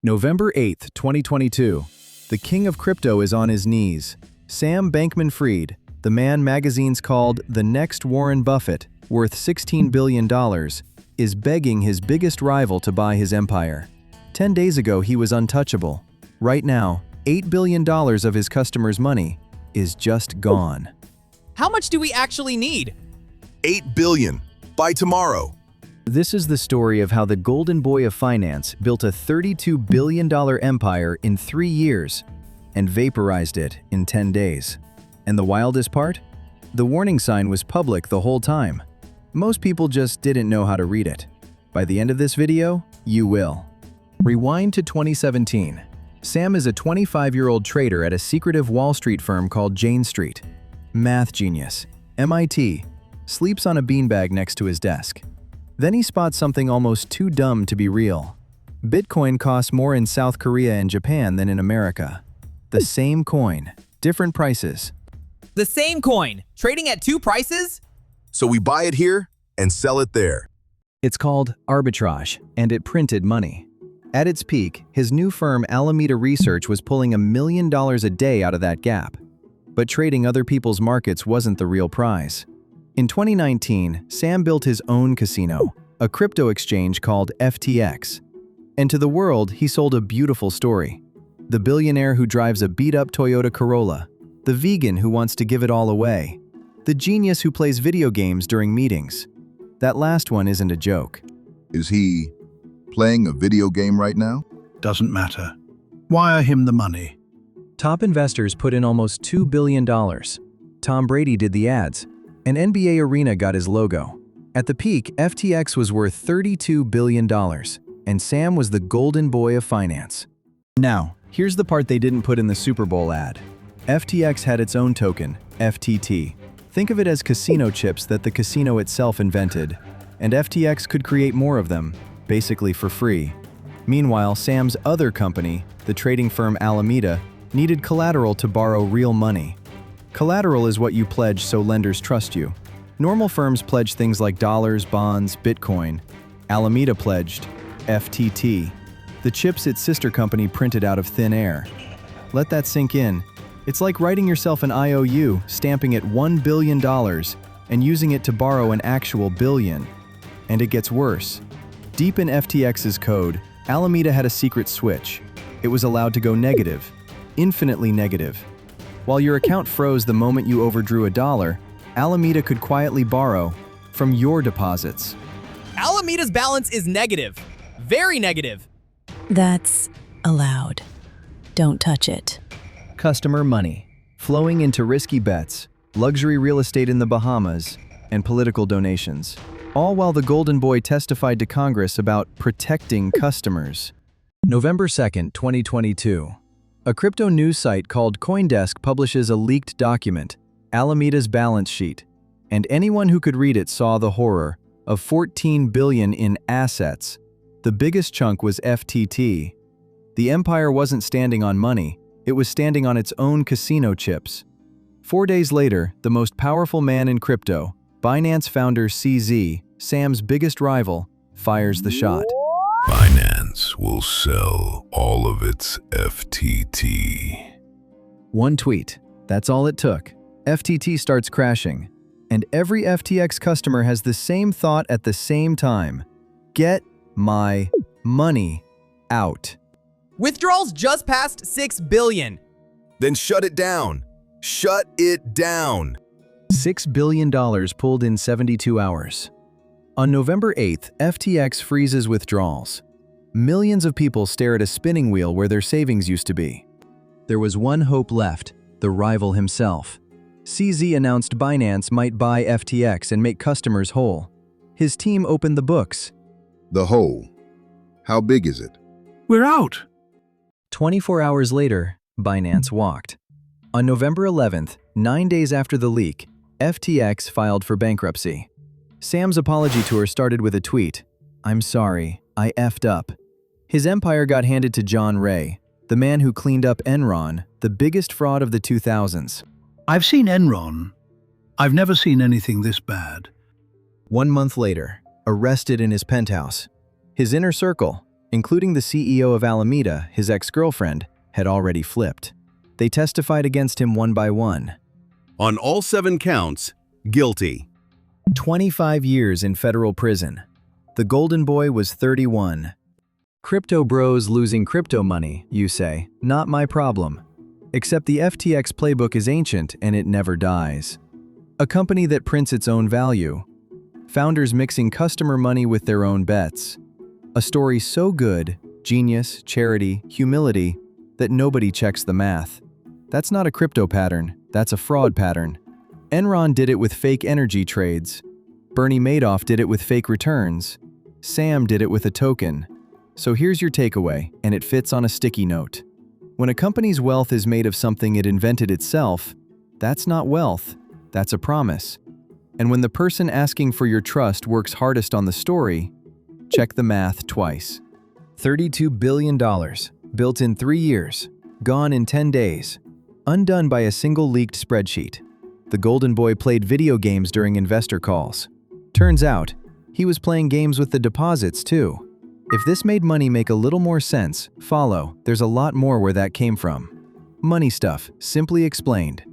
November 8, 2022. The king of crypto is on his knees. Sam Bankman-Fried, the man magazines called the next Warren Buffett, worth $16 billion, is begging his biggest rival to buy his empire. 10 days ago, he was untouchable. Right now, $8 billion of his customers' money is just gone. How much do we actually need? $8 billion by tomorrow. This is the story of how the golden boy of finance built a $32 billion empire in 3 years and vaporized it in 10 days. And the wildest part? The warning sign was public the whole time. Most people just didn't know how to read it. By the end of this video, you will. Rewind to 2017. Sam is a 25-year-old trader at a secretive Wall Street firm called Jane Street. Math genius, MIT, sleeps on a beanbag next to his desk. Then he spots something almost too dumb to be real. Bitcoin costs more in South Korea and Japan than in America. The same coin, different prices. The same coin, trading at 2 prices? So we buy it here and sell it there. It's called arbitrage, and it printed money. At its peak, his new firm Alameda Research was pulling $1 million a day out of that gap. But trading other people's markets wasn't the real prize. In 2019, Sam built his own casino, a crypto exchange called FTX. And to the world, he sold a beautiful story. The billionaire who drives a beat-up Toyota Corolla, the vegan who wants to give it all away, the genius who plays video games during meetings. That last one isn't a joke. Is he playing a video game right now? Doesn't matter. Wire him the money. Top investors put in almost $2 billion. Tom Brady did the ads. An NBA arena got his logo. At the peak, FTX was worth $32 billion, and Sam was the golden boy of finance. Now, here's the part they didn't put in the Super Bowl ad. FTX had its own token, FTT. Think of it as casino chips that the casino itself invented, and FTX could create more of them, basically for free. Meanwhile, Sam's other company, the trading firm Alameda, needed collateral to borrow real money. Collateral is what you pledge so lenders trust you. Normal firms pledge things like dollars, bonds, Bitcoin. Alameda pledged FTT, the chips its sister company printed out of thin air. Let that sink in. It's like writing yourself an IOU, stamping it $1 billion, and using it to borrow an actual billion. And it gets worse. Deep in FTX's code, Alameda had a secret switch. It was allowed to go negative, infinitely negative. While your account froze the moment you overdrew $1, Alameda could quietly borrow from your deposits. Alameda's balance is negative. Very negative. That's allowed. Don't touch it. Customer money, flowing into risky bets, luxury real estate in the Bahamas, and political donations. All while the Golden Boy testified to Congress about protecting customers. November 2nd, 2022. A crypto news site called CoinDesk publishes a leaked document, Alameda's balance sheet, and anyone who could read it saw the horror of $14 billion in assets. The biggest chunk was FTT. The empire wasn't standing on money, it was standing on its own casino chips. 4 days later, the most powerful man in crypto, Binance founder CZ, Sam's biggest rival, fires the shot. Binance will sell all of its FTT. One tweet. That's all it took. FTT starts crashing. And every FTX customer has the same thought at the same time. Get my money out. Withdrawals just passed $6 billion. Then shut it down. Shut it down. $6 billion pulled in 72 hours. On November 8th, FTX freezes withdrawals. Millions of people stare at a spinning wheel where their savings used to be. There was one hope left, the rival himself. CZ announced Binance might buy FTX and make customers whole. His team opened the books. The whole. How big is it? We're out. 24 hours later, Binance walked. On November 11th, 9 days after the leak, FTX filed for bankruptcy. Sam's apology tour started with a tweet. "I'm sorry, I effed up." His empire got handed to John Ray, the man who cleaned up Enron, the biggest fraud of the 2000s. I've seen Enron. I've never seen anything this bad. 1 month later, arrested in his penthouse. His inner circle, including the CEO of Alameda, his ex-girlfriend, had already flipped. They testified against him one by one. On all 7 counts, guilty. 25 years in federal prison. The golden boy was 31. Crypto bros losing crypto money, you say. Not my problem. Except the FTX playbook is ancient and it never dies. A company that prints its own value. Founders mixing customer money with their own bets. A story so good, genius, charity, humility, that nobody checks the math. That's not a crypto pattern, that's a fraud pattern. Enron did it with fake energy trades. Bernie Madoff did it with fake returns. Sam did it with a token. So here's your takeaway, and it fits on a sticky note. When a company's wealth is made of something it invented itself, that's not wealth, that's a promise. And when the person asking for your trust works hardest on the story, check the math twice. $32 billion, built in 3 years, gone in 10 days, undone by a single leaked spreadsheet. The golden boy played video games during investor calls. Turns out, he was playing games with the deposits too. If this made money make a little more sense, follow, there's a lot more where that came from. Money stuff, simply explained.